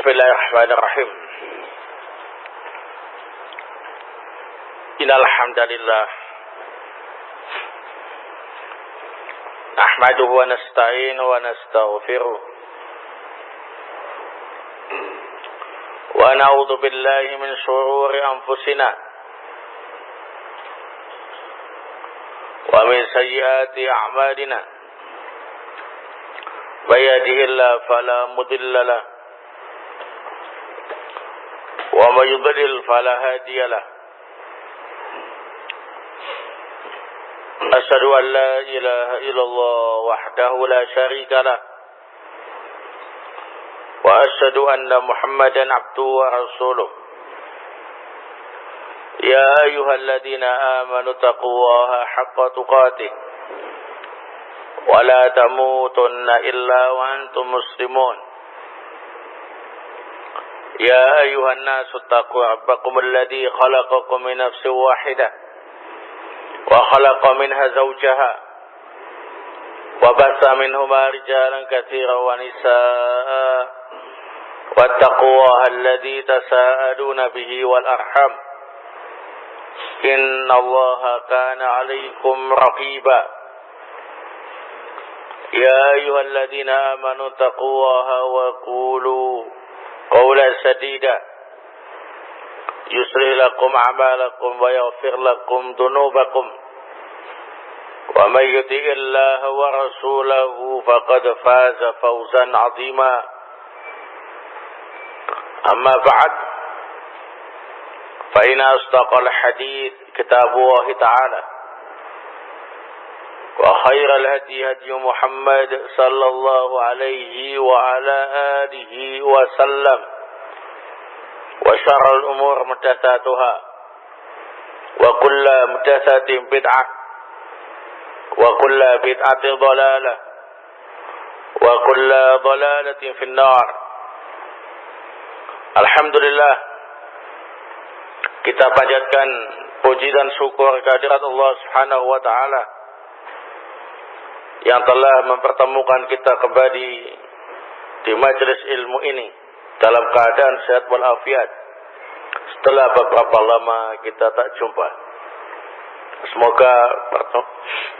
Bismillahirrahmanirrahim. Innal hamdalillah nahmaduhu wa nasta'inuhu wa nastaghfiruh wa na'udzu billahi min shururi anfusina wa min sayyiati a'malina. May yahdihillahu fala mudilla lahu wa may yudlil fala hadiya lahu. Asyhadu an la ilaha illallah wahdahu la syarika lah wa asyhadu anna Muhammadan abduhu wa rasuluh. Ya ayyuhalladzina amanu taqullaha haqqa tuqatih wa la tamutunna illa wa antum muslimun. Ya ayyuhan nasu taqu rabbakum alladzi khalaqakum min nafsin wahidah wa khalaqa minha zawjaha wa bassa minhuma rijalan katsiran wa nisaa wattaqullaha alladzi tasaaluna bihi wal arham innallaha kana 'alaykum raqiba. Ya ayyuhalladzina amanu taqullaha wa qulu qawlan sadida yuslih lakum a'malakum wa yaghfir lakum dhunubakum wa may yuti'illaha wa rasulahu faqad faza fawzan 'azima. Amma ba'd, fa inna asdaqal hadits kitabullah ta'ala wa khairal hadi hadi Muhammad sallallahu alaihi wa ala alihi wa sallam wa syarrul umur muhdatsatuha wa kullu muhdatsatin bid'ah wa kullu bid'atin dhalalah wa kullu dhalalatin finnar. Alhamdulillah, kita panjatkan puji dan syukur kehadirat Allah Subhanahu wa taala yang telah mempertemukan kita kembali di majelis ilmu ini dalam keadaan sehat walafiat setelah beberapa lama kita tak jumpa. Semoga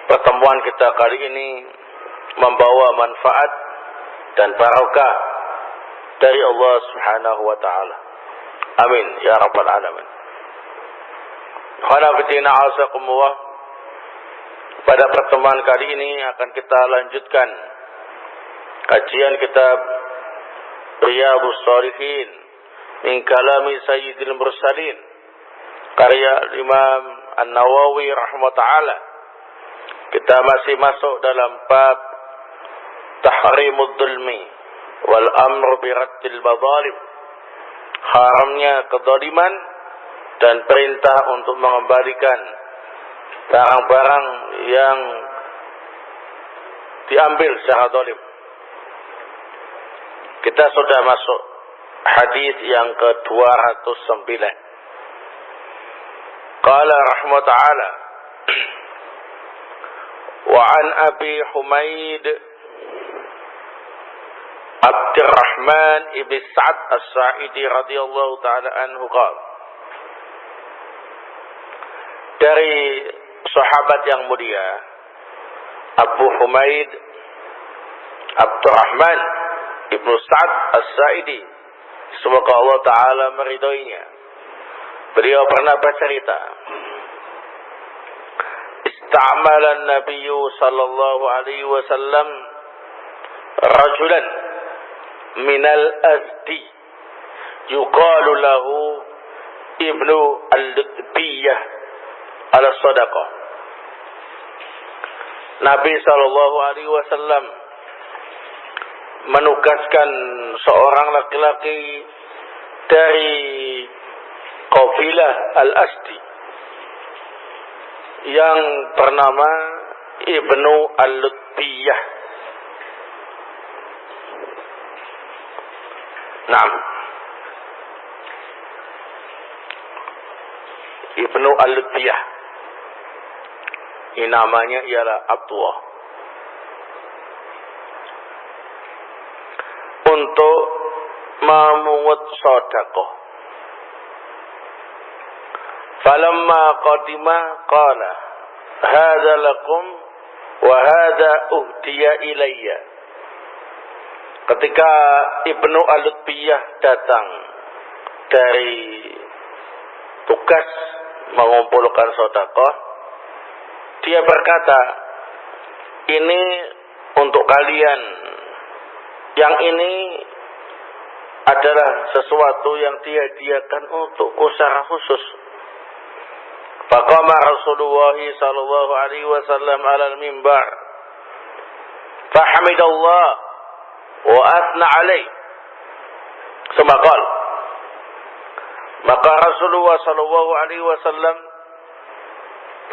pertemuan kita kali ini membawa manfaat dan barakah dari Allah Subhanahu wa taala. Amin ya rabbal alamin. Khanafatina azakumullah. Pada pertemuan kali ini akan kita lanjutkan kajian kitab Riyadhus Shalihin min kalami Sayyidil Mursalin karya Imam An-Nawawi rahimahullah. Kita masih masuk dalam bab tahrimud dzulmi wal amru bi raddil madzalim, haramnya kezaliman dan perintah untuk mengembalikan barang-barang yang diambil secara zalim. Kita sudah masuk hadis yang ke-209. Qala rahmata'ala wa an Abi Humaid Abdurrahman ibn Sa'ad As-Sa'idi radhiyallahu ta'ala anhu qala, dari sahabat yang mulia Abu Humaid Abdurrahman ibn Sa'ad As-Sa'idi, semoga Allah Ta'ala meridhoinya, beliau pernah bercerita, ista'mala an-nabiy sallallahu alaihi wasallam rajulan minal azdi yuqalu lahu ibnu al-lutbiyah ala sadaqah. Nabi sallallahu alaihi wasallam menugaskan seorang laki-laki dari kabilah Al-Asdi yang bernama Ibnu Al-Lutbiyah. Naam. Ibnu Al-Lutbiyah. Ini namanya ialah Abdullah. Untuk memungut sedekah. Falamma qadima qala hadza lakum wa hadza uhdiya ilayya. Ketika Ibnu Al-Lutbiyah datang dari tugas mengumpulkan sedekah, dia berkata, ini untuk kalian, yang ini adalah sesuatu yang dihadiahkan untukku secara khusus. Faqama Rasulullah sallallahu alaihi wasallam 'ala al-mimbar fahamidallah wa athna alaihi. Semakal. Maka Rasulullah sallallahu alaihi wasallam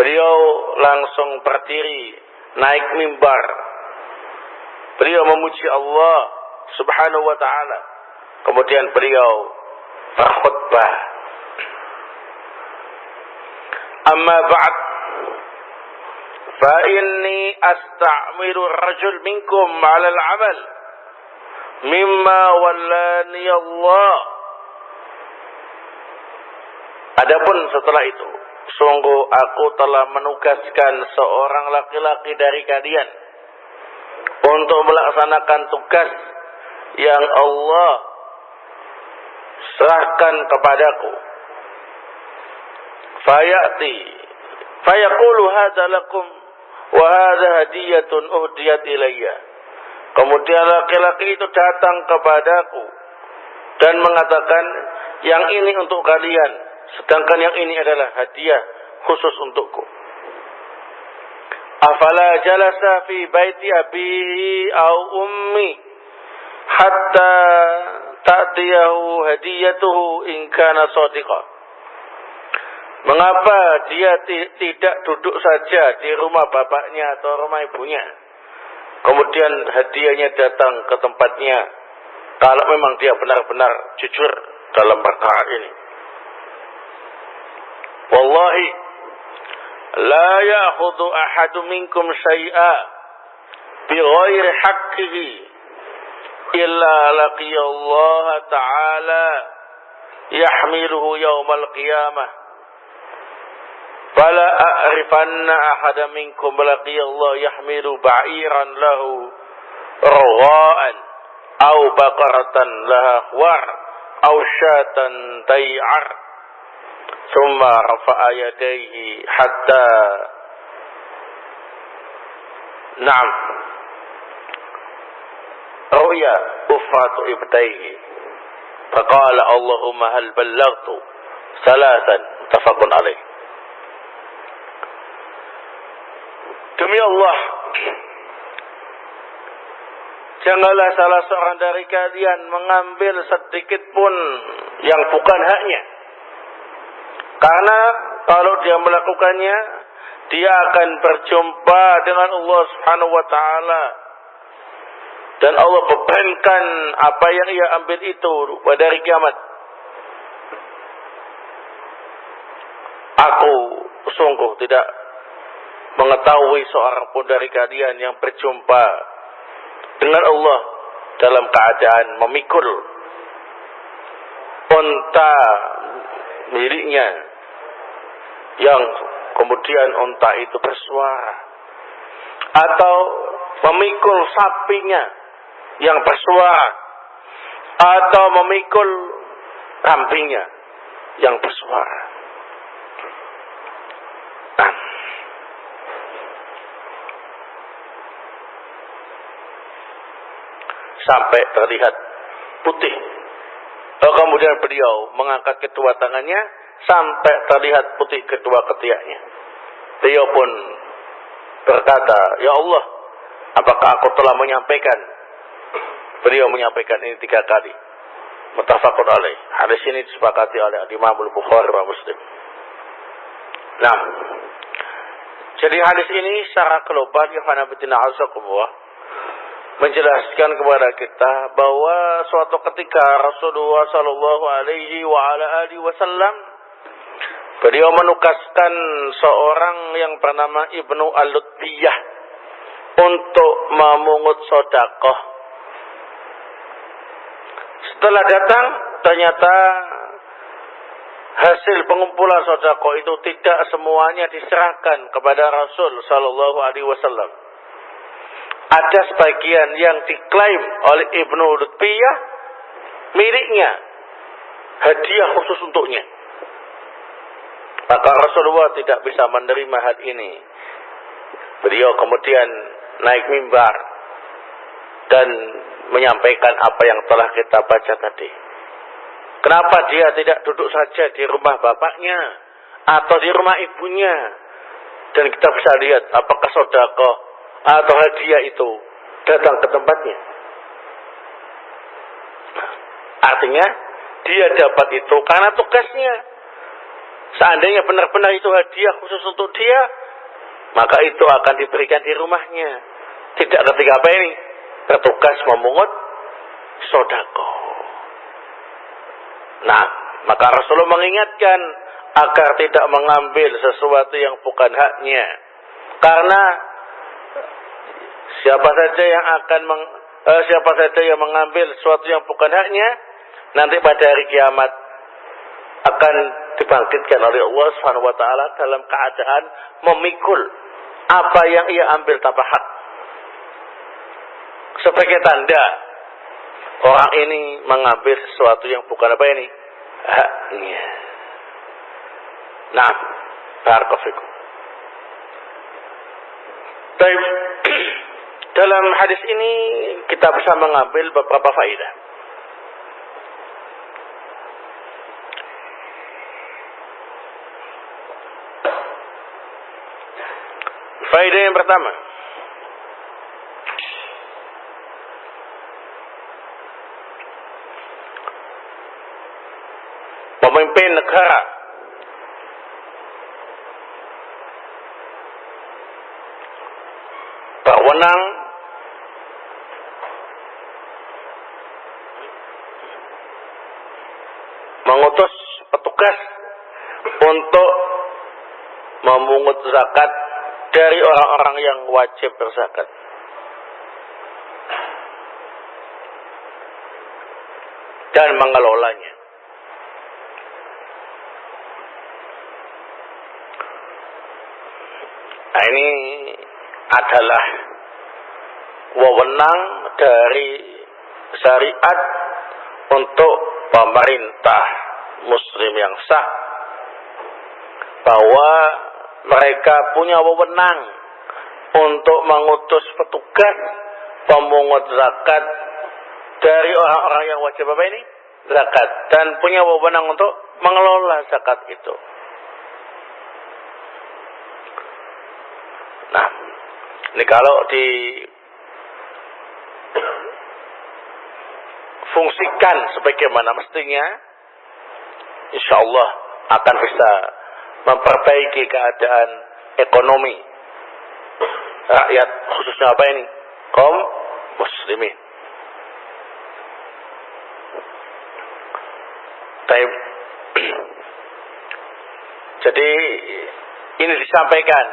beliau langsung berdiri naik mimbar. Beliau memuji Allah Subhanahu wa taala. Kemudian beliau berkhutbah. Amma ba'd, fa inni asta'miru ar-rajul minkum 'ala al-'amal mimma wallani Allah. Adapun setelah itu, sungguh aku telah menugaskan seorang laki-laki dari kalian untuk melaksanakan tugas yang Allah serahkan kepadaku. Fayati fayaqulu hadza lakum wa hadza hadiyatun uhdiyat ilayya. Kemudian laki-laki itu datang kepadaku dan mengatakan, yang ini untuk kalian, sedangkan yang ini adalah hadiah khusus untukku. Afala jalasa fi baiti abihi au ummi hatta ta'tiyahu hadiyatuhu in kana shadiqan. Mengapa dia tidak duduk saja di rumah bapaknya atau rumah ibunya, kemudian hadiahnya datang ke tempatnya, kalau memang dia benar-benar jujur dalam perkara ini. Wallahi la ya'khudhu ahadun minkum syai'a bighairi haqqihi illa laqiyallaha ta'ala yahmiluhu yawmal qiyamah. Fala a'rifanna ahadan minkum laqiyallahu yahmilu ba'iran lahu rawa'an aw baqaratan laha khwar aw syatan tay'ar. Thumma rafa'a yadayhi hatta na'am ru'ya ufratu ibtayhi. Faqala Allahumma hal ballaghtu salasan tafaqun alaih. Demi Allah, janganlah salah seorang dari kalian mengambil sedikit pun yang bukan haknya. Karena kalau dia melakukannya, dia akan berjumpa dengan Allah Subhanahu wa taala. Dan Allah bebankan apa yang ia ambil itu pada hari kiamat. Aku sungguh tidak mengetahui seorang pun dari kalian yang berjumpa dengan Allah dalam keadaan memikul unta miliknya, yang kemudian unta itu bersuara, atau memikul sapinya yang bersuara, atau memikul kambingnya yang bersuara. Sampai terlihat putih. Kemudian beliau mengangkat kedua tangannya sampai terlihat putih kedua ketiaknya. Beliau pun berkata, ya Allah, apakah aku telah menyampaikan? Beliau menyampaikan ini 3 kali. Muttafaqun alaih. Hadis ini disepakati oleh Imam Al-Bukhari dan Muslim. Nah, jadi hadis ini secara global, ya khanabitina azakumullah, menjelaskan kepada kita bahwa suatu ketika Rasulullah sallallahu alaihi wa ala alihi wasallam beliau menugaskan seorang yang bernama Ibnu Al-Lutbiyah untuk memungut sedekah. Setelah datang, ternyata hasil pengumpulan sedekah itu tidak semuanya diserahkan kepada Rasul sallallahu alaihi wasallam. Ada sebagian yang diklaim oleh Ibnu Lutbiyah miliknya, hadiah khusus untuknya. Maka Rasulullah tidak bisa menerima hal ini. Beliau kemudian naik mimbar dan menyampaikan apa yang telah kita baca tadi. Kenapa dia tidak duduk saja di rumah bapaknya atau di rumah ibunya, dan kita bisa lihat apakah sedekah atau hadiah itu datang ke tempatnya. Artinya dia dapat itu karena tugasnya. Seandainya benar-benar itu hadiah khusus untuk dia, maka itu akan diberikan di rumahnya. Tidak ketika apa ini? Bertugas memungut sedekah. Nah, maka Rasulullah mengingatkan agar tidak mengambil sesuatu yang bukan haknya. Karena siapa saja yang mengambil sesuatu yang bukan haknya, nanti pada hari kiamat akan dibangkitkan oleh Allah Subhanahu wa taala dalam keadaan memikul apa yang ia ambil tanpa hak. Sebagai tanda orang ini mengambil sesuatu yang bukan apa ini? Haknya. Nah, barakallahu fikum. Baik. Dalam hadis ini kita bisa mengambil beberapa faedah. Faedah yang pertama, pemimpin negara berwenang mengutus petugas untuk memungut zakat dari orang-orang yang wajib berzakat. Dan mengelolanya. Nah, ini adalah wewenang dari syariat untuk pemerintah muslim yang sah, bahwa mereka punya wewenang untuk mengutus petugas pemungut zakat dari orang-orang yang wajib apa ini? Zakat. Dan punya wewenang untuk mengelola zakat itu. Nah, ini kalau difungsikan sebagaimana mestinya, insya Allah akan bisa memperbaiki keadaan ekonomi rakyat, khususnya apa ini? Kaum muslimin. Baik. Jadi ini disampaikan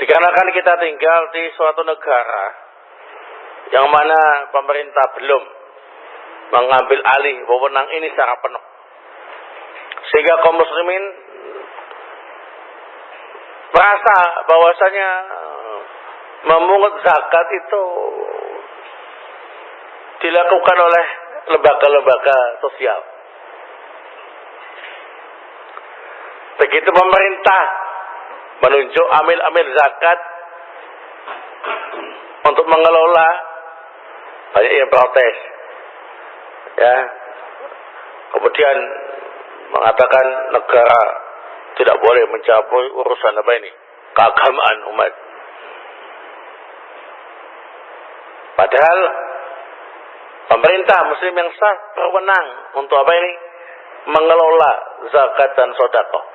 dikarenakan kita tinggal di suatu negara yang mana pemerintah belum mengambil alih wewenang ini secara penuh, sehingga kaum muslimin merasa bahwasanya memungut zakat itu dilakukan oleh lembaga-lembaga sosial. Begitu pemerintah menunjuk amil-amil zakat untuk mengelola, banyak yang protes, ya. Kemudian mengatakan negara tidak boleh mencampur urusan apa ini? Keagamaan umat. Padahal pemerintah muslim yang sah berwenang untuk apa ini? Mengelola zakat dan sedekah.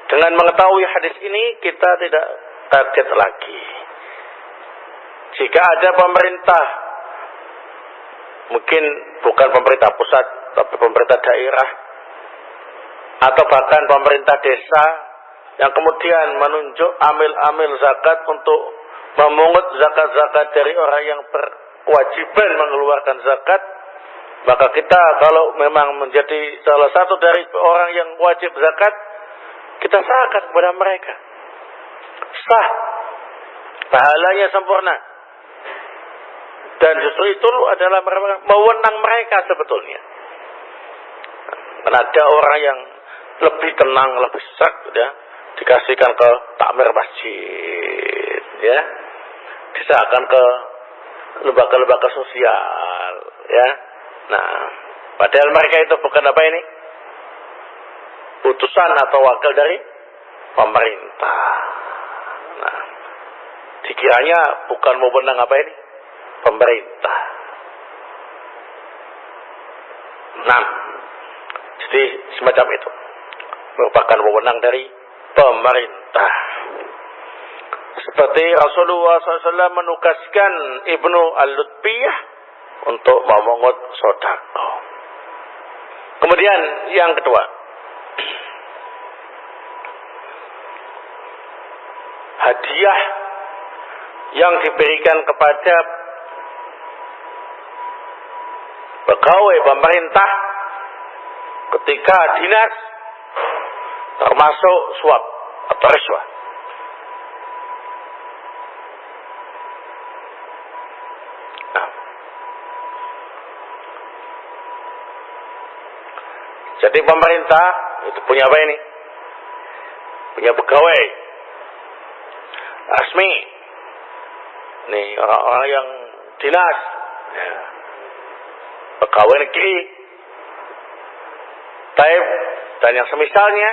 Dengan mengetahui hadis ini, kita tidak kaget lagi. Jika ada pemerintah, mungkin bukan pemerintah pusat, tapi pemerintah daerah, atau bahkan pemerintah desa, yang kemudian menunjuk amil-amil zakat untuk memungut zakat-zakat dari orang yang berkewajiban mengeluarkan zakat, maka kita kalau memang menjadi salah satu dari orang yang wajib zakat, kita sahkan kepada mereka. Sah, pahalanya sempurna. Dan justru itu adalah wewenang mereka sebetulnya. Karena ada orang yang lebih tenang, lebih serak, ya, dikasihkan ke takmir masjid, ya, disahkan ke lembaga-lembaga sosial, ya. Nah, padahal mereka itu bukan apa ini? Utusan atau wakil dari pemerintah. Nah, dikiranya bukan wewenang apa ini? Pemerintah. Nah, jadi semacam itu merupakan wewenang dari pemerintah. Seperti Rasulullah SAW menugaskan Ibnu Al-Lutbiyah untuk memungut sedekah. Kemudian yang kedua, hadiah yang diberikan kepada pegawai pemerintah ketika dinas termasuk suap atau riswah. Nah, jadi pemerintah itu punya apa ini? Punya pegawai resmi. Nih orang-orang yang dinas, ya, pegawai negeri, taib dan yang semisalnya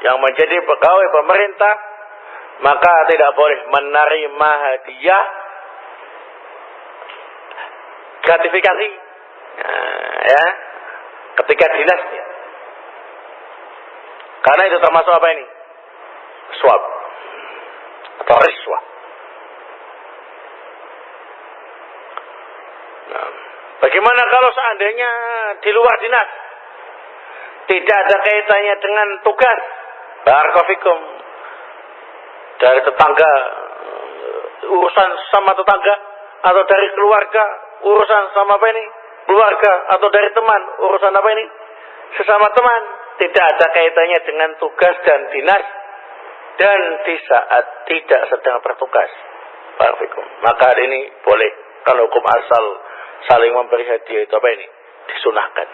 yang menjadi pegawai pemerintah, maka tidak boleh menerima hadiah gratifikasi, ya, ketika dinasnya, karena itu termasuk apa ini? Suap atau riswah. Nah, bagaimana kalau seandainya di luar dinas tidak ada kaitannya dengan tugas, barakallahu dari tetangga, urusan sama tetangga, atau dari keluarga, urusan sama apa ini? Keluarga, atau dari teman, urusan apa ini? Sesama teman, tidak ada kaitannya dengan tugas dan dinas, dan di saat tidak sedang bertugas, maka hari ini boleh. Kalau hukum asal saling memberi hadiah itu apa ini? Disunahkan.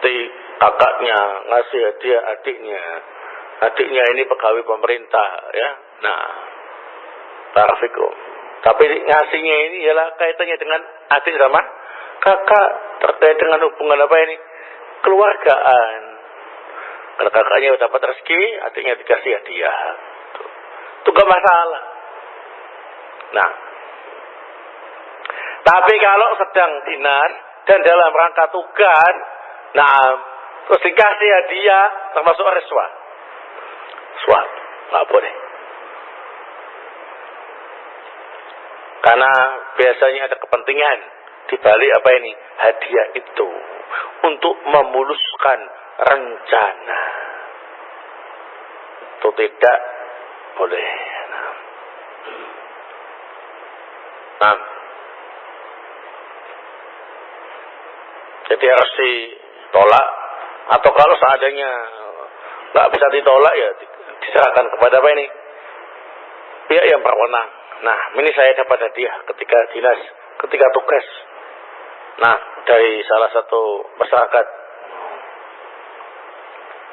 Seperti kakaknya ngasih hadiah adiknya ini pegawai pemerintah, ya. Nah, barakallahu. Tapi ngasihnya ini ialah kaitannya dengan adik sama kakak, terkait dengan hubungan apa ini? Keluargaan. Kalau kakaknya dapat rezeki, adiknya dikasih hadiah. Itu gak masalah. Nah, tapi kalau sedang dinas dan dalam rangka tugas, nah, terus dikasih hadiah, termasuk riswah. Suap, nggak boleh. Karena biasanya ada kepentingan di balik apa ini? Hadiah itu untuk memuluskan rencana. Itu tidak boleh. Nah, jadi harus ditolak, atau kalau seandainya nggak bisa ditolak, ya diserahkan kepada apa ini? Pihak yang berwenang. Nah, ini saya dapat hadiah ketika dinas, ketika tugas. Nah, dari salah satu masyarakat,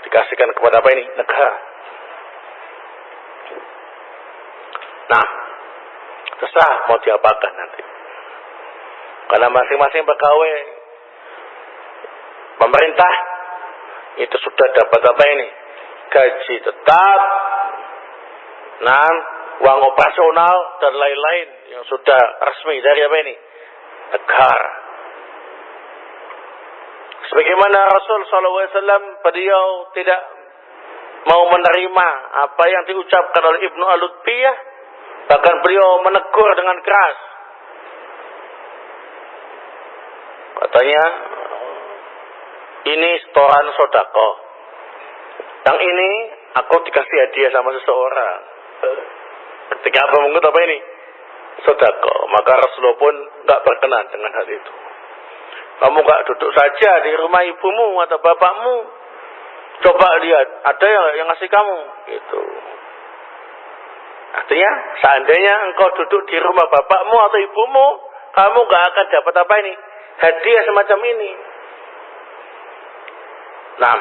dikasihkan kepada apa ini? Negara. Nah, terserah mau diapakan nanti. Karena masing-masing pegawai pemerintah itu sudah dapat apa ini? Gaji tetap, nah, uang operasional dan lain-lain yang sudah resmi dari apa ini? Negara. Sebagaimana Rasul SAW, beliau tidak mau menerima apa yang diucapkan oleh Ibnu Al-Lutbiyah, bahkan beliau menegur dengan keras. Katanya, ini setoran sodako. Yang ini aku dikasih hadiah sama seseorang. Ketika Abah mengut apa ini? Sedekah. Maka Rasulullah pun nggak berkenan dengan hal itu. Kamu nggak duduk saja di rumah ibumu atau bapakmu. Coba lihat, ada yang ngasih kamu. Gitu. Artinya, seandainya engkau duduk di rumah bapakmu atau ibumu, kamu nggak akan dapat apa ini? Hadiah semacam ini. Nah,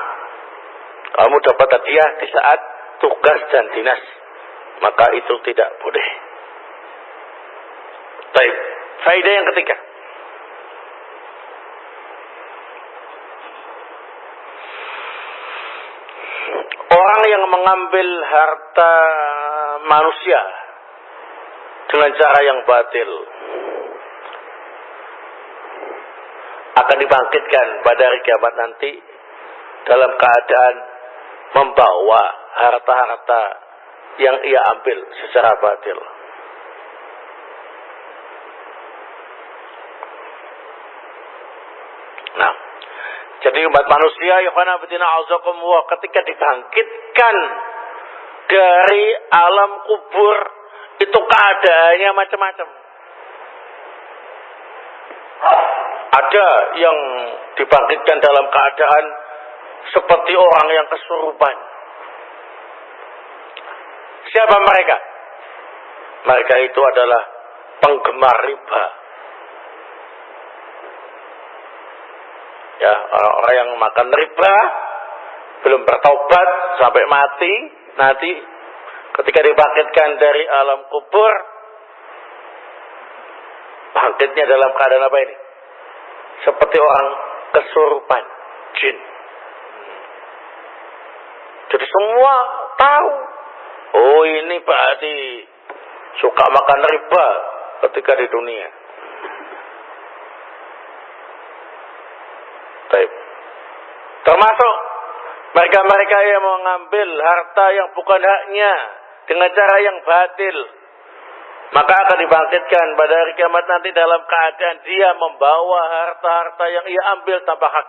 kamu dapat hadiah di saat tugas dan dinas, maka itu tidak boleh. Baik, faedah yang ketiga. Orang yang mengambil harta manusia dengan cara yang batil akan dibangkitkan pada hari kiamat nanti dalam keadaan membawa harta-harta yang ia ambil secara batil. Nah, jadi umat manusia ketika dibangkitkan dari alam kubur itu keadaannya macam-macam. Ada yang dibangkitkan dalam keadaan seperti orang yang kesurupan. Siapa mereka? Mereka itu adalah penggemar riba. Ya, orang-orang yang makan riba belum bertaubat sampai mati, nanti ketika dibangkitkan dari alam kubur, bangkitnya dalam keadaan apa ini? Seperti orang kesurupan, jin. Jadi semua tahu, oh ini berarti suka makan riba ketika di dunia. Baik. Termasuk mereka-mereka yang mengambil harta yang bukan haknya dengan cara yang batil, maka akan dibangkitkan pada hari kiamat nanti dalam keadaan dia membawa harta-harta yang ia ambil tanpa hak.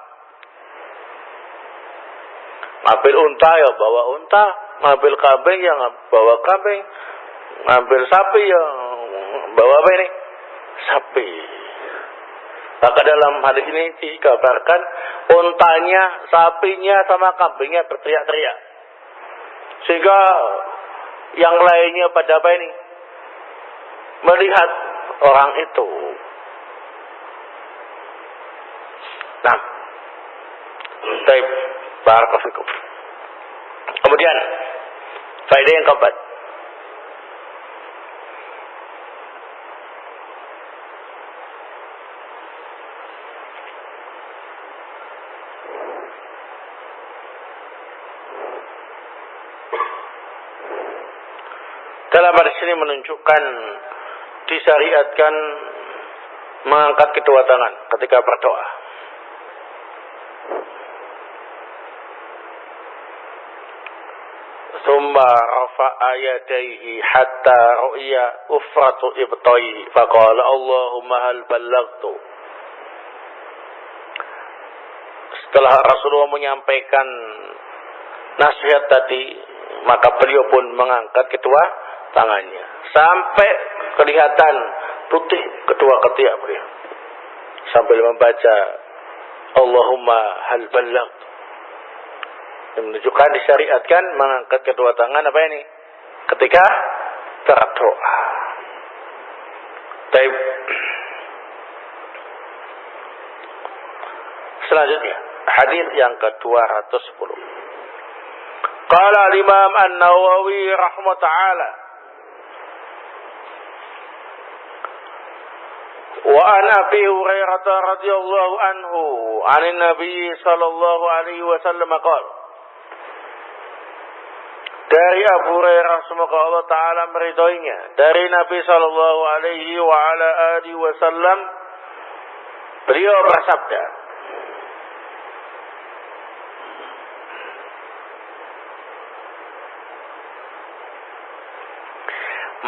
Ngambil unta ya bawa unta, ngambil kambing ya bawa kambing, ngambil sapi ya bawa apa ini? Sapi. Maka dalam hadis ini dikabarkan untanya, sapinya sama kambingnya berteriak-teriak. Sehingga yang lainnya pada apa ini? Melihat orang itu. Nah, baik, barakallahu. Kemudian faedah yang keempat. Dalam hadis ini menunjukkan disyariatkan mengangkat kedua tangan ketika berdoa. Thumma rafa'a yadayhi hatta ru'ya ufratu ibtayhi faqala Allahumma hal ballaghtu. Setelah Rasulullah menyampaikan nasihat tadi, maka beliau pun mengangkat kedua tangannya sampai kelihatan putih kedua ketiak beliau sambil membaca Allahumma hal ballaghtu. Yang menunjukkan disyariatkan mengangkat kedua tangan apa ini? Ketika berdoa. Baik. Selanjutnya, hadis yang ke-210. Qala al-Imam An-Nawawi rahimahullah ta'ala wa an Abi Hurairah radhiyallahu anhu 'anil Nabi sallallahu alaihi wasallam qala. Dari Abu Hurairah semoga Allah taala meridhoinya, dari Nabi sallallahu alaihi wa ala alihi wasallam, beliau bersabda,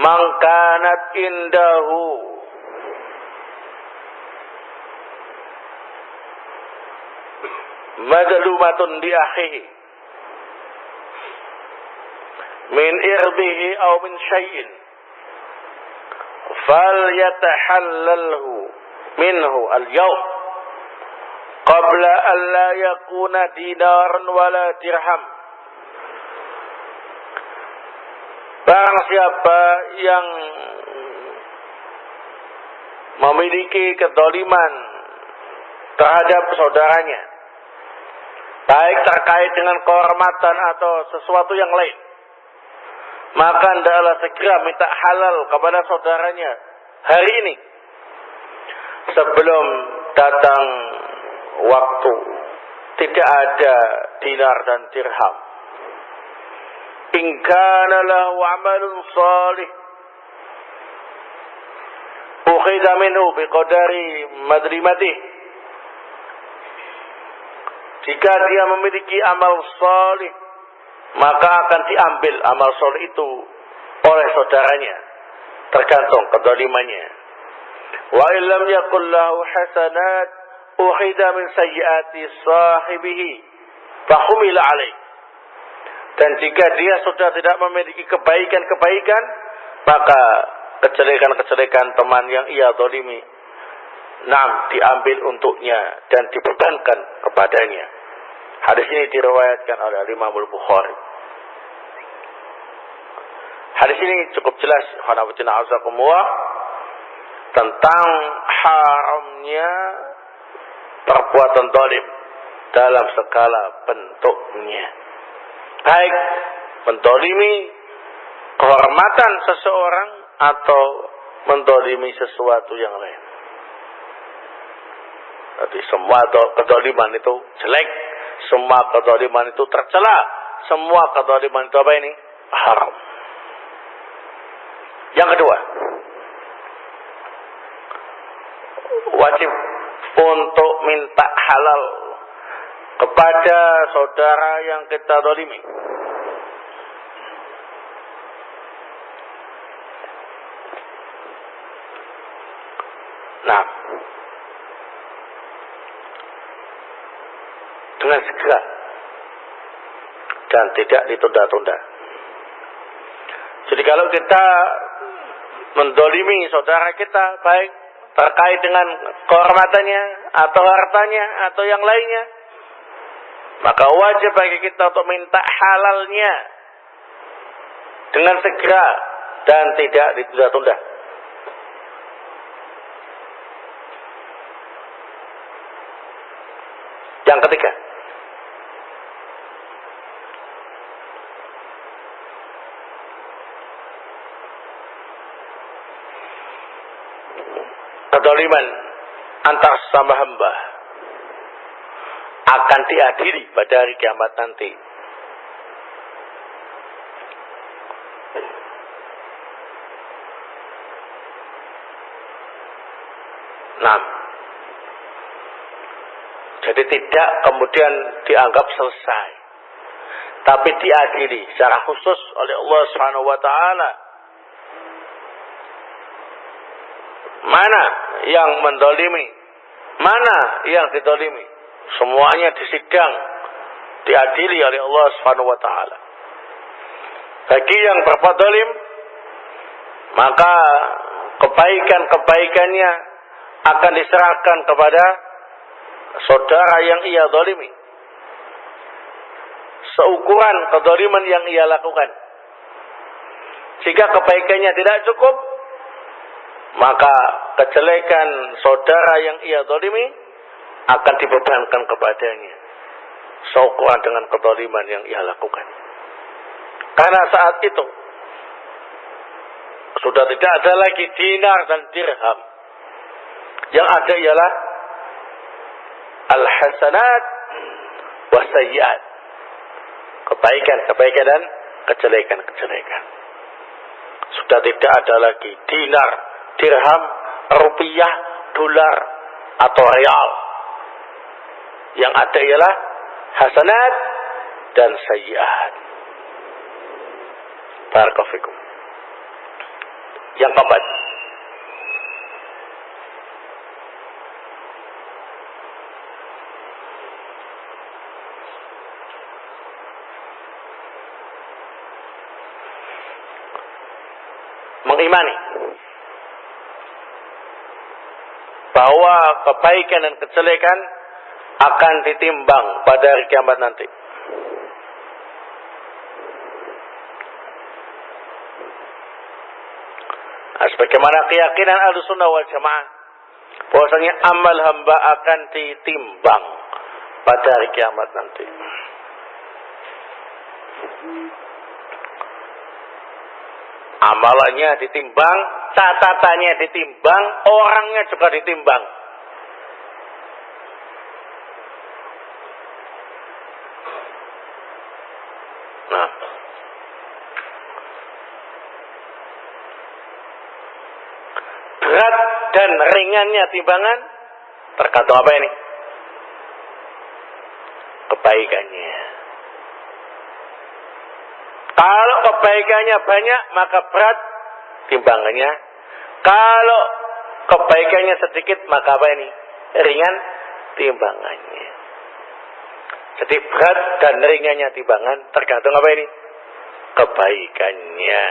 "Man kanat indahu madlumatun di akhihi min irdihi aw min syai'in falyatahallalhu minhu al-yawm qabla an la yakuna dinaran wala dirham. Barang siapa yang memiliki kezaliman terhadap saudaranya, baik terkait dengan kehormatan atau sesuatu yang lain, maka hendaklah segera minta halal kepada saudaranya hari ini sebelum datang waktu tidak ada dinar dan dirham. In kana lahu amalun salih ukhidha minhu biqadari madrimatih. Jika dia memiliki amal salih, maka akan diambil amal salih itu oleh saudaranya, tergantung kezalimannya. Wa illam yakul lahu hasanat ukhidha min sayyiati sahibihi fahumila alaih. Dan jika dia sudah tidak memiliki kebaikan-kebaikan, maka kejelekan-kejelekan teman yang ia zalimi diambil untuknya dan dibebankan kepadanya. Hadis ini diriwayatkan oleh Imam Al-Bukhari. Hadis ini cukup jelas tentang haramnya perbuatan zalim dalam segala bentuknya, baik menzalimi kehormatan seseorang atau menzalimi sesuatu yang lain. Jadi semua kezaliman itu jelek, semua kezaliman itu tercela, semua kezaliman itu apa ini? Haram. Yang kedua, wajib untuk minta halal kepada saudara yang kita zalimi. Nah, dengan segera dan tidak ditunda-tunda. Jadi kalau kita menzalimi saudara kita, baik terkait dengan kehormatannya atau hartanya atau yang lainnya, maka wajib bagi kita untuk minta halalnya dengan segera dan tidak ditunda-tunda. Yang ketiga, kezaliman antar sesama hamba akan diadili pada hari kiamat nanti. Jadi tidak kemudian dianggap selesai, tapi diadili secara khusus oleh Allah Subhanahu wa taala. Mana yang menzalimi, mana yang dizalimi, semuanya disidang, diadili oleh Allah Subhanahu wa taala. Bagi yang berbuat zalim, maka kebaikan-kebaikannya akan diserahkan kepada saudara yang ia zalimi, seukuran kezaliman yang ia lakukan. Jika kebaikannya tidak cukup, maka kejelekan saudara yang ia zalimi akan dibebankan kepadanya, seukuran dengan kezaliman yang ia lakukan. Karena saat itu sudah tidak ada lagi dinar dan dirham. Yang ada ialah al-hasanat wa sayyiat, kebaikan-kebaikan dan kejelekan-kejelekan. Sudah tidak ada lagi dinar, dirham, rupiah, dolar atau real. Yang ada ialah hasanat dan sayyiat. Barakallahu fikum. Yang keempat, mengimani bahwa kebaikan dan kejelekan akan ditimbang pada hari kiamat nanti. Sebagaimana keyakinan Ahlussunnah wal Jamaah bahwasanya amal hamba akan ditimbang pada hari kiamat nanti. Amalannya ditimbang, catatannya ditimbang, orangnya juga ditimbang. Nah, berat dan ringannya timbangan tergantung apa ini? Kebaikannya. Kalau kebaikannya banyak, maka berat timbangannya. Kalau kebaikannya sedikit, maka apa ini? Ringan timbangannya. Jadi berat dan ringannya timbangan tergantung apa ini? Kebaikannya.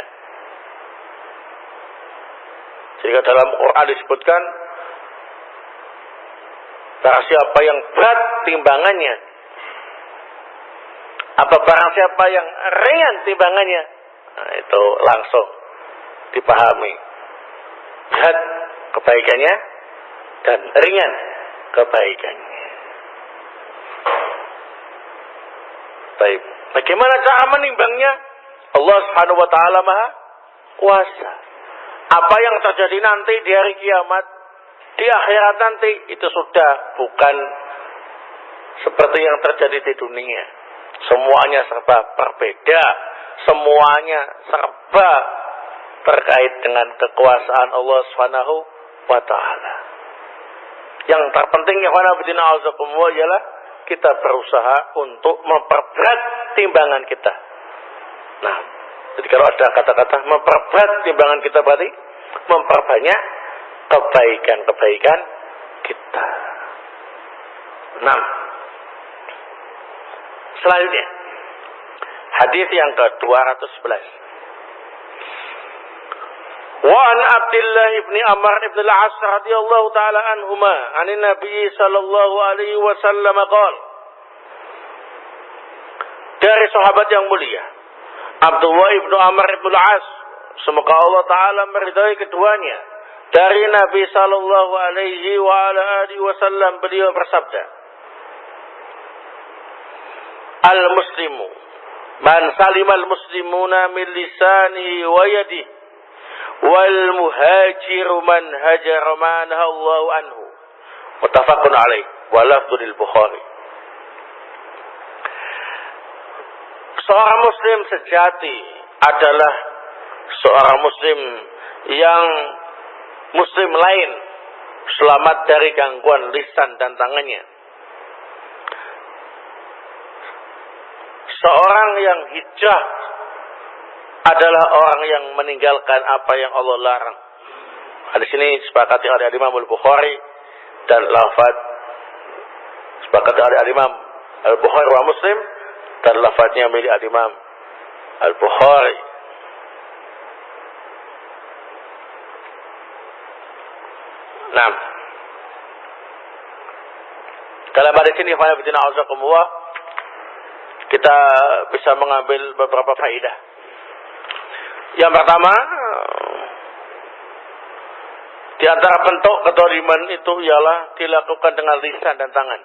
Jadi dalam Quran disebutkan, barang siapa yang berat timbangannya, apa barang siapa yang ringan timbangannya, nah, itu langsung dipahami. Berat kebaikannya dan ringan kebaikannya. Baik. Bagaimana cara menimbangnya? Allah Subhanahu wa taala Maha Kuasa. Apa yang terjadi nanti di hari kiamat, di akhirat nanti, itu sudah bukan seperti yang terjadi di dunia. Semuanya serba berbeda. Semuanya serba terkait dengan kekuasaan Allah Subhanahu wa taala. Yang terpenting ialah kita berusaha untuk memperberat timbangan kita. Nah, jadi kalau ada kata-kata memperberat timbangan kita, berarti memperbanyak kebaikan-kebaikan kita. Nah, selanjutnya hadis yang ke-211. Wa an Abdullah ibn Amr ibn al-As radhiyallahu taala anhuma, 'anin Nabi sallallahu alaihi wasallam qala. Dari sahabat yang mulia Abdullah ibn Amr ibn al-As, semoga Allah taala meridai keduanya, dari Nabi sallallahu alaihi wa ala alihi wasallam, beliau bersabda, al-muslimu man salimal muslimuna min lisanihi wa yadihi wal muhajiru man hajara ma nahallahu anhu. Muttafaqun alaih wa lafdzul Bukhari. Seorang muslim sejati adalah seorang muslim yang muslim lain selamat dari gangguan lisan dan tangannya. Seorang yang hijrah adalah orang yang meninggalkan apa yang Allah larang. Hadis ini disepakati oleh Imam Al-Bukhari dan lafaz disepakati oleh Imam Al-Bukhari wa Muslim, dan lafaznya milik Imam Al-Bukhari. Nah, dalam hadis ini kita bisa mengambil beberapa faedah. Yang pertama, di antara bentuk kedzaliman itu ialah dilakukan dengan lisan dan tangan.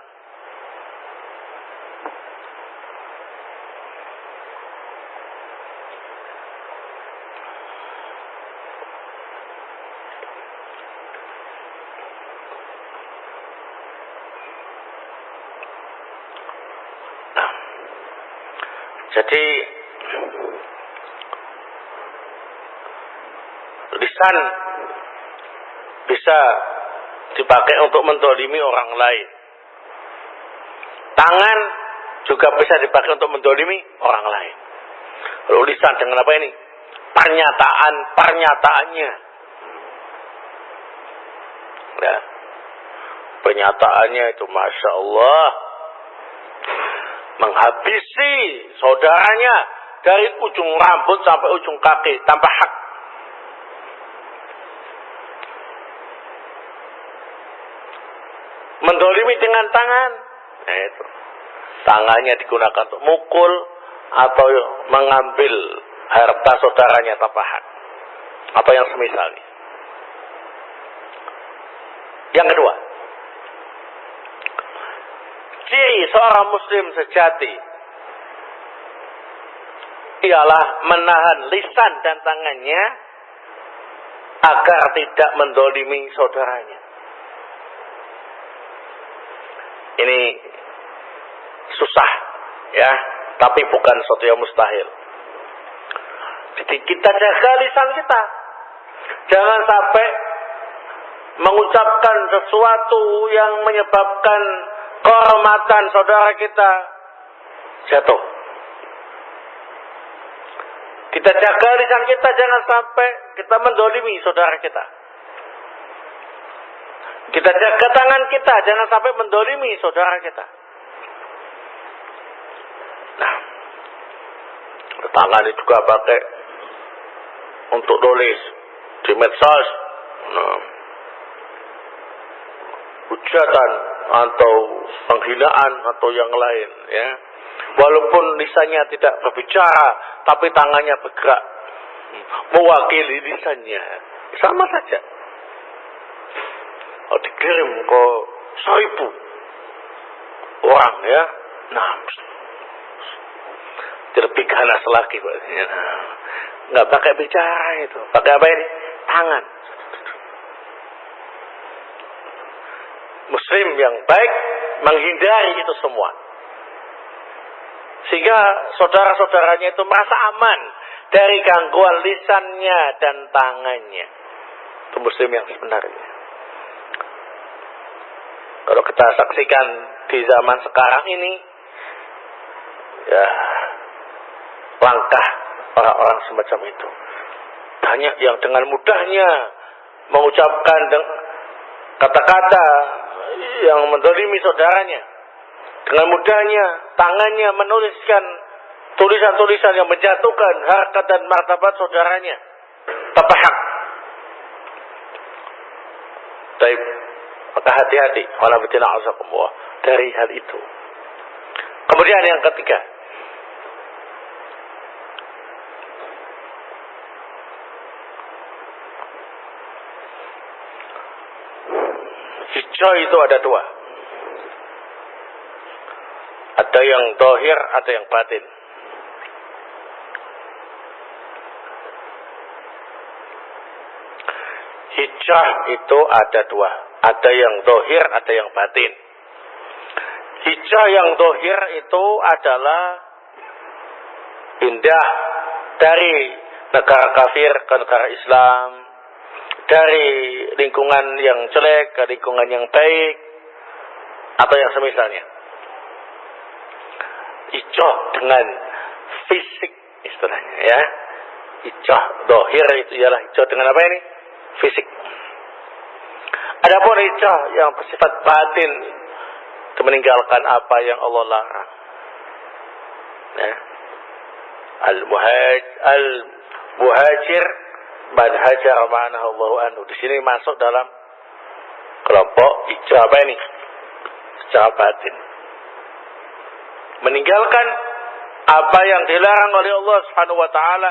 Nah, jadi lisan bisa dipakai untuk mendolimi orang lain. Tangan juga bisa dipakai untuk mendolimi orang lain. Lalu lisan dengan apa ini? Pernyataannya. Nah, pernyataannya itu Masya Allah, menghabisi saudaranya dari ujung rambut sampai ujung kaki tanpa hak. Mendolimi dengan tangan. Nah, itu. Tangannya digunakan untuk mukul atau mengambil harta saudaranya tanpa hak. Atau yang semisalnya. Yang kedua, ciri seorang muslim sejati ialah menahan lisan dan tangannya agar tidak mendolimi saudaranya. Ini susah, ya, tapi bukan sesuatu yang mustahil. Jadi kita jaga lisan kita, jangan sampai mengucapkan sesuatu yang menyebabkan kehormatan saudara kita jatuh. Kita jaga lisan kita, jangan sampai kita mendolimi saudara kita. Kita jaga tangan kita, jangan sampai mendolimi saudara kita. Nah, tangan ini juga pakai untuk tulis di medsos, hujatan atau penghinaan atau yang lain, ya. Walaupun lisannya tidak berbicara, tapi tangannya bergerak mewakili lisannya, sama saja. Kalau dikirim ke 1000 orang, ya, nah, lebih ganas lagi, nggak pakai bicara itu, pakai apa ini? Tangan. Muslim yang baik menghindari itu semua, sehingga saudara-saudaranya itu merasa aman dari gangguan lisannya dan tangannya. Itu muslim yang sebenarnya. Kalau kita saksikan di zaman sekarang ini, ya, langkah orang-orang semacam itu. Banyak yang dengan mudahnya mengucapkan kata-kata yang mendolimi saudaranya. Dengan mudahnya tangannya menuliskan tulisan-tulisan yang menjatuhkan harkat dan martabat saudaranya tanpa hak. Baik, maka hati-hati dari hal itu. Kemudian yang ketiga, hijrah itu ada dua. Ada yang zahir, ada yang batin. Hijrah itu ada dua. Ada yang zahir, ada yang batin. Hijrah yang zahir itu adalah pindah dari negara kafir ke negara Islam, dari lingkungan yang jelek ke lingkungan yang baik, atau yang semisalnya. Hijrah dengan fisik istilahnya, ya. Hijrah zahir itu ialah hijrah dengan apa ini? Fisik. Adapun hijrah yang bersifat batin, itu meninggalkan apa yang Allah larang. Ya. Al-muhajir man hajar ma'anahu Allahu anhu. Di sini masuk dalam kelompok hijrah apa ini? Secara batin. Meninggalkan apa yang dilarang oleh Allah Subhanahu wa taala,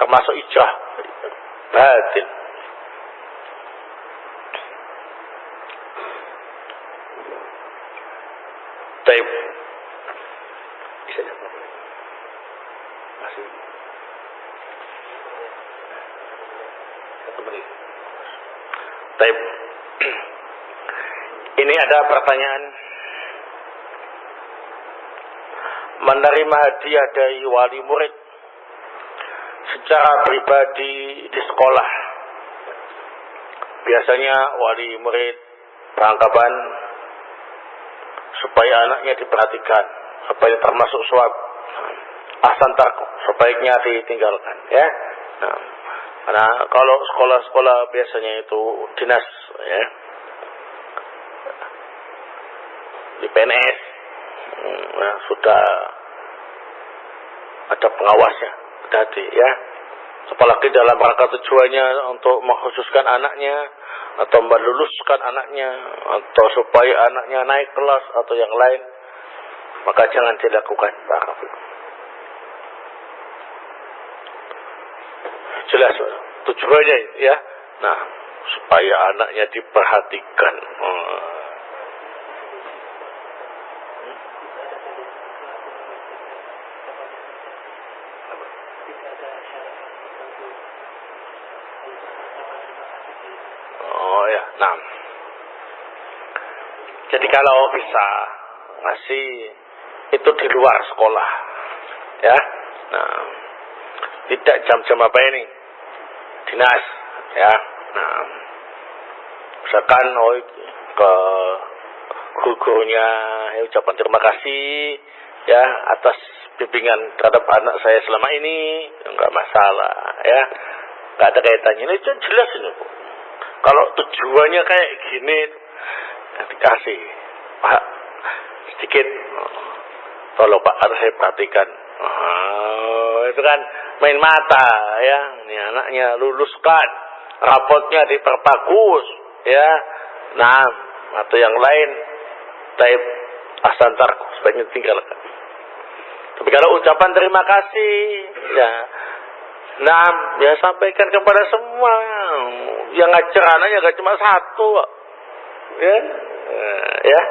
termasuk hijrah batin. Baik. Bisa jawab. Masih 1 menit. Baik. Ini ada pertanyaan. Menerima hadiah dari wali murid secara pribadi di sekolah. Biasanya wali murid beranggapan supaya anaknya diperhatikan, apa yang termasuk suap, ahsan tarku, sebaiknya ditinggalkan, ya. Nah, karena kalau sekolah-sekolah biasanya itu dinas, ya, di PNS, sudah ada pengawasnya, hati, ya. apalagi dalam rangka tujuannya untuk mengkhususkan anaknya atau meluluskan anaknya atau supaya anaknya naik kelas atau yang lain, maka jangan dilakukan. Jelas tujuannya ya. Nah, supaya anaknya diperhatikan. Oh ya, nah. Jadi kalau bisa ngasih itu di luar sekolah, ya. Nah, tidak jam-jam apa ini, dinas, ya. Nah, misalkan ke gurunya ucapan terima kasih ya atas bimbingan terhadap anak saya selama ini, enggak masalah, ya. Enggak ada kaitannya. Ini jelas ini, Bu. Kalau tujuannya kayak gini, dikasih, Pak, sedikit, tolong Pak, harus saya perhatikan. Itu kan main mata, ya. Ini anaknya luluskan, rapotnya diperbagus, ya. Nah, atau yang lain, taib asantarku, sebaiknya tinggalkan. Tapi kalau ucapan terima kasih, ya. Nah, ya sampaikan kepada semua. Yang ngajar anaknya gak cuma satu, ya, ya.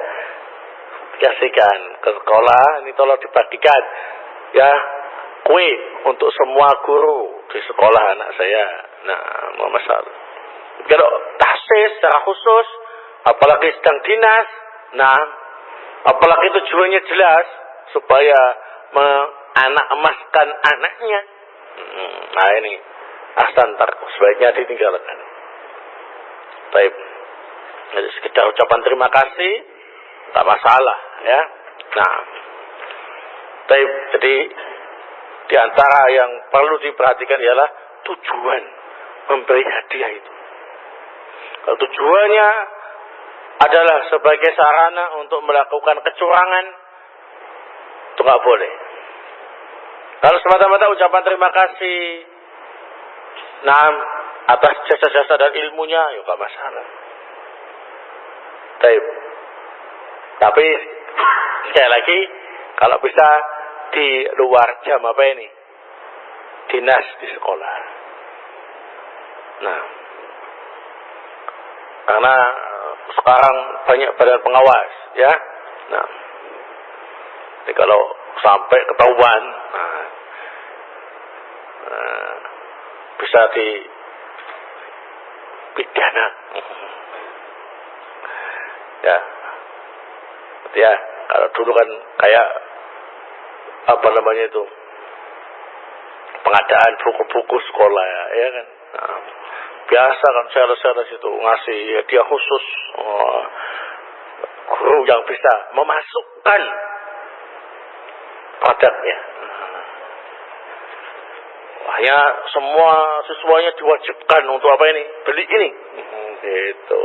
Kasihkan ke sekolah, ini tolong dibagikan, ya, kue untuk semua guru di sekolah anak saya. Nah, mau masalah. Kalau tahsis secara khusus, apalagi sedang dinas, nah, apalagi tujuannya jelas supaya anak emaskan anaknya. Nah ini asantar sebaiknya ditinggalkan. Baik, jadi sekedar ucapan terima kasih, tak masalah, ya. Nah, baik, jadi di antara yang perlu diperhatikan ialah tujuan memberi hadiah itu. Kalau tujuannya adalah sebagai sarana untuk melakukan kecurangan, itu nggak boleh. Kalau semata-mata ucapan terima kasih, nah, atas jasa-jasa dan ilmunya, ya nggak masalah. Tapi sekali lagi, kalau bisa di luar jam apa ini, dinas di sekolah. Nah, karena sekarang banyak badan pengawas, ya. Nah, jadi kalau sampai ketahuan, bisa dipidana. Ya, kalau dulu kan kayak apa namanya itu, pengadaan buku-buku sekolah, ya kan. Nah, biasa kan sales-sales itu ngasih hadiah khusus, guru yang bisa memasukkan produknya. Hanya semua siswanya diwajibkan untuk apa ini? Beli ini. Gitu.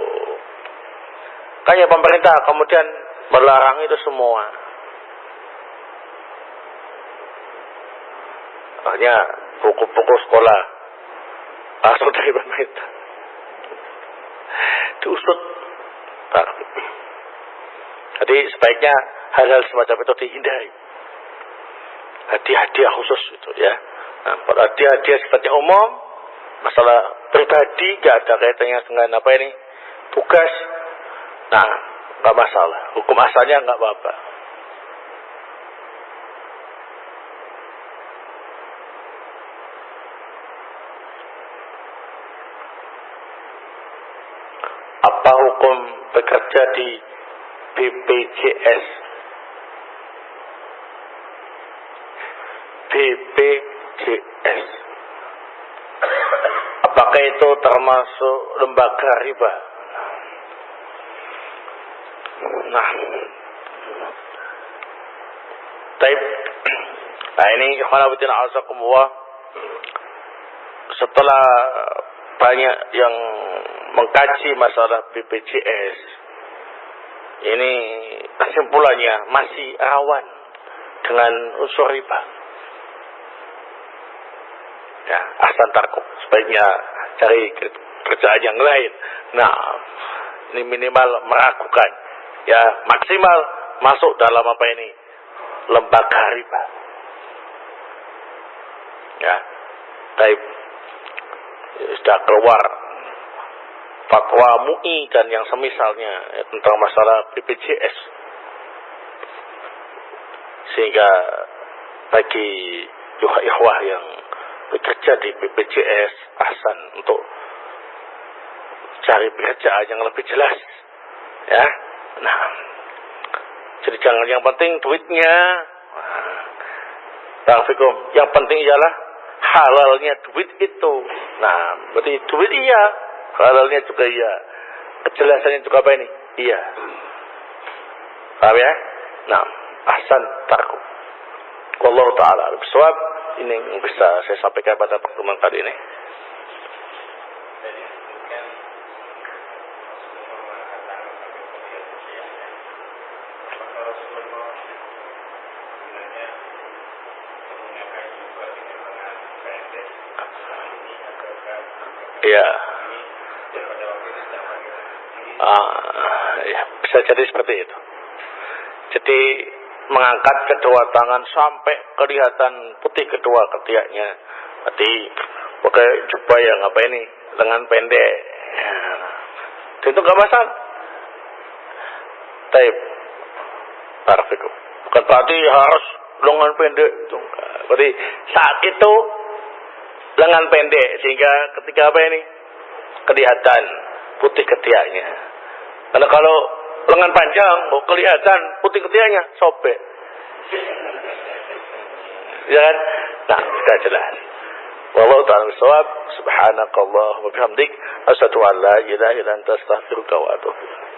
Kayaknya pemerintah kemudian melarang itu semua. Hanya buku-buku sekolah langsung dari pemerintah. Diusut. Jadi sebaiknya hal-hal semacam itu dihindari. Hadiah-hadiah khusus itu, ya. Nah, hadiah-hadiah sifatnya umum, masalah pribadi, gak ada kaitannya dengan apa ini, tugas. Nah, gak masalah. Hukum asalnya gak apa-apa. Apa hukum bekerja di BPJS? BPJS. Apakah itu termasuk lembaga riba? Nah, ini khawatirin azakumullah, setelah banyak yang mengkaji masalah BPJS, ini kesimpulannya masih rawan dengan unsur riba. Ya, ahsan tarku. Sebaiknya cari kerjaan yang lain. Nah, ini minimal meragukan. Ya, maksimal masuk dalam apa ini? Lembaga riba. Ya. Baik. Sudah keluar fatwa MUI dan yang semisalnya ya, tentang masalah BPJS. Sehingga bagi ikhwah yang bekerja di BPJS ahsan untuk cari pekerjaan yang lebih jelas. Ya. Nah, jadi jangan yang penting duitnya. Fikum. Yang penting ialah halalnya duit itu. Nah, berarti duit iya, halalnya juga iya. Kejelasannya juga apa ini? Iya. Paham ya? Nah, ahsan tarku. Wallahu ta'ala bisawab. Ini yang bisa saya sampaikan pada pertemuan kali ini. Ya. Ya, bisa jadi seperti itu. Jadi mengangkat kedua tangan sampai kelihatan putih kedua ketiaknya. Berarti pakai jubah yang apa ini? Lengan pendek. Ya. Itu enggak masalah. Taib. Barakallahu. Bukan berarti harus lengan pendek itu. Berarti saat itu lengan pendek sehingga ketika apa ini? Kelihatan putih ketiaknya. Karena kalau lengan panjang, kelihatan putih ketiaknya, sobek. Ya kan? Nah, sudah jelas. Wallahu ta'ala bisawab. Subhanakallahumma bihamdik. Asyhadu an la ilaha illa anta astaghfiruka wa atubu ilaik.